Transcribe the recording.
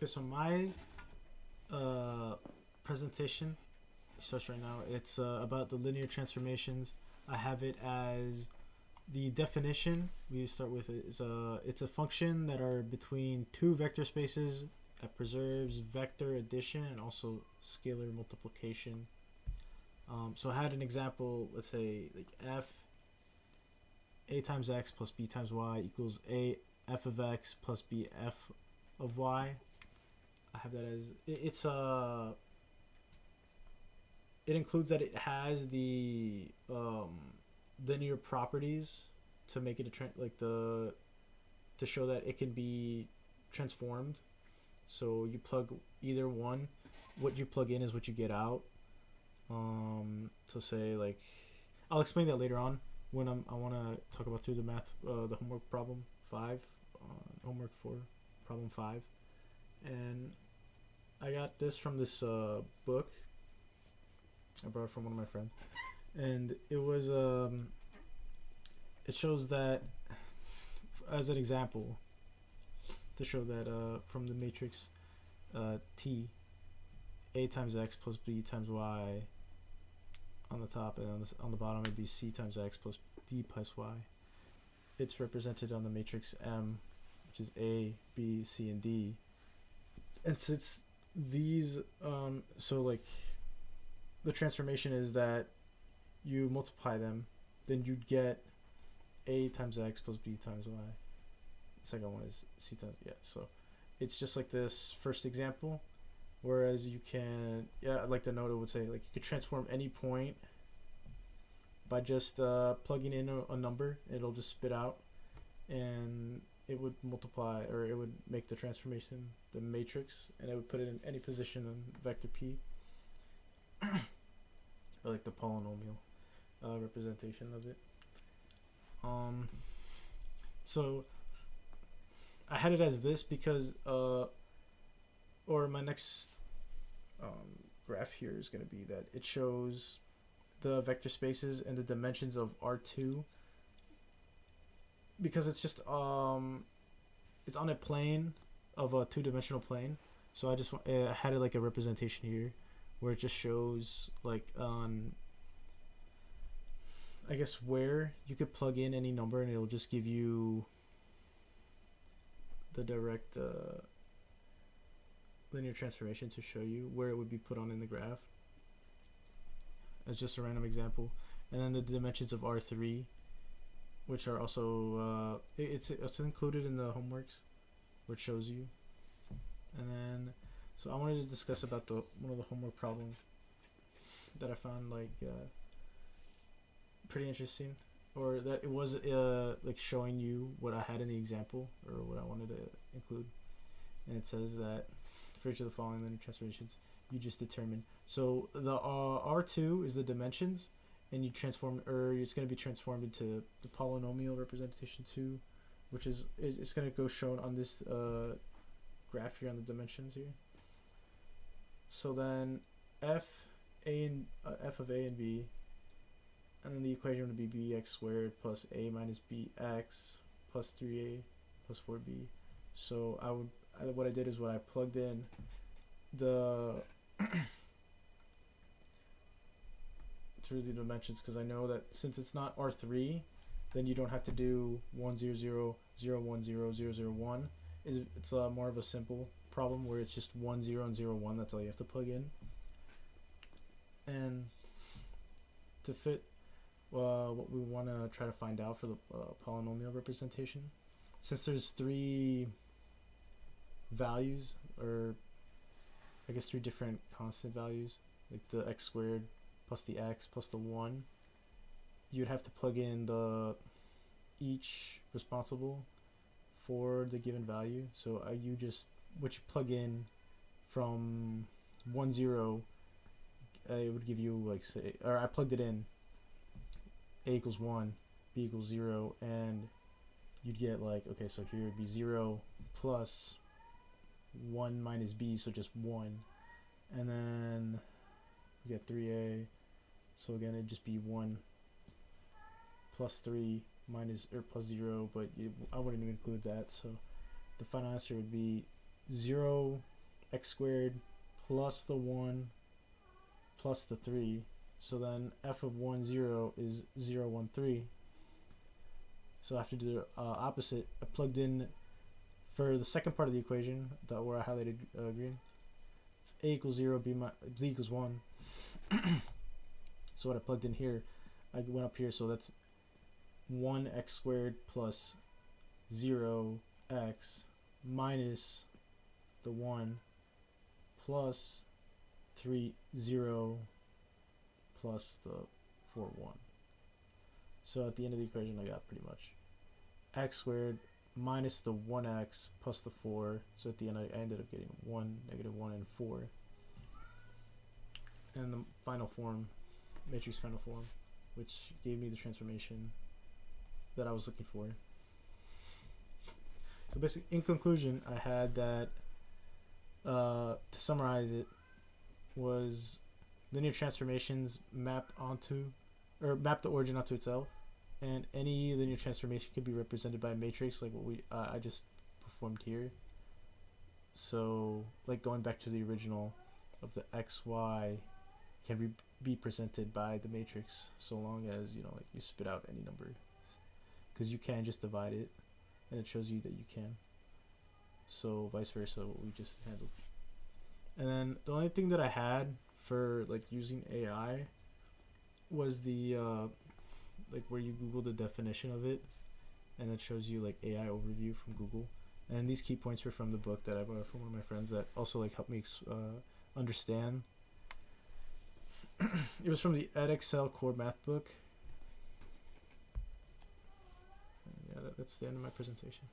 Okay, so my uh, presentation starts right now. It's about the linear transformations. I have it as the definition. We start with it is it's a function that are between two vector spaces that preserves vector addition and also scalar multiplication. So I had an example. Let's say like f a times x plus b times y equals a f of x plus b f of y. I have that as it includes that it has the linear properties to make it to show that it can be transformed. So you plug either one. What you plug in is what you get out. So say like I'll explain that later on when I want to talk about through the math, the homework problem 5, homework 4, problem 5, and I got this from this book. I brought it from one of my friends, and it shows that as an example to show that from the matrix T, a times x plus b times y on the top, and on the bottom it'd be c times x plus d plus y. It's represented on the matrix M, which is a, b, c, and d. And since these so like the transformation is that you multiply them, then you'd get a times x plus b times y. The second one is c times, yeah. So it's just like this first example. Whereas you can, yeah, like the note would say, like you could transform any point by just plugging in a number. It'll just spit out, and it would multiply, or it would make the transformation, the matrix, and it would put it in any position in vector P, or like the polynomial representation of it. So I had it as this because or my next graph here is going to be that it shows the vector spaces and the dimensions of R2, because it's just it's on a plane of a two-dimensional plane. So I had it like a representation here where it just shows like on I guess where you could plug in any number and it'll just give you the direct linear transformation to show you where it would be put on in the graph. As just a random example. And then the dimensions of R3, which are also it's included in the homeworks, which shows you. And then so I wanted to discuss about the one of the homework problems that I found like pretty interesting, or that it was like showing you what I had in the example or what I wanted to include. And it says that for each of the following linear transformations, you just determine. So the R2 is the dimensions, and you transform, or it's going to be transformed into the polynomial representation 2, which is it's going to go shown on this graph here on the dimensions here. So then f of a and b, and then the equation would be bx squared plus a minus bx plus 3a plus 4b. So what I did is what I plugged in the through the dimensions, because I know that since it's not R3, then you don't have to do 1 0 0 0 1 0 0 0 1. It's more of a simple problem where it's just 1 0 and 0 1. That's all you have to plug in. And to fit what we want to try to find out for the polynomial representation, since there's 3 values, or I guess 3 different constant values, like the x squared plus the x plus the 1, you'd have to plug in the each responsible for the given value. So what you plug in from 1 0, it would give you like, say, or I plugged it in a equals 1, b equals 0, and you'd get like, okay, so here would be 0 plus 1 minus b, so just 1, and then you get 3a, so again it'd just be 1 plus 3 minus or plus 0, but I wouldn't even include that, so the final answer would be 0 x squared plus the 1 plus the 3. So then f of 1, 0 is 0, 1, 3. So I have to do the opposite. I plugged in for the second part of the equation, that where I highlighted green. It's a equals 0, b equals 1. So what I plugged in here, I went up here, so that's 1x squared plus 0x minus the 1 plus 3, 0 plus the 4, 1. So at the end of the equation, I got pretty much x squared minus the 1x plus the 4. So at the end, I ended up getting 1, negative 1, and 4. And the final form, matrix final form, which gave me the transformation that I was looking for. So basically, in conclusion, I had that, to summarize it, was linear transformations map the origin onto itself, and any linear transformation could be represented by a matrix, like what I just performed here. So, like going back to the original of the xy can be presented by the matrix, so long as like you spit out any number, because you can just divide it, and it shows you that you can. So vice versa, what we just handled. And then the only thing that I had for like using AI was the like where you Google the definition of it, and it shows you like AI overview from Google. And these key points were from the book that I bought from one of my friends that also like helped me understand. It was from the Edexcel Core Math book. Yeah, that's the end of my presentation.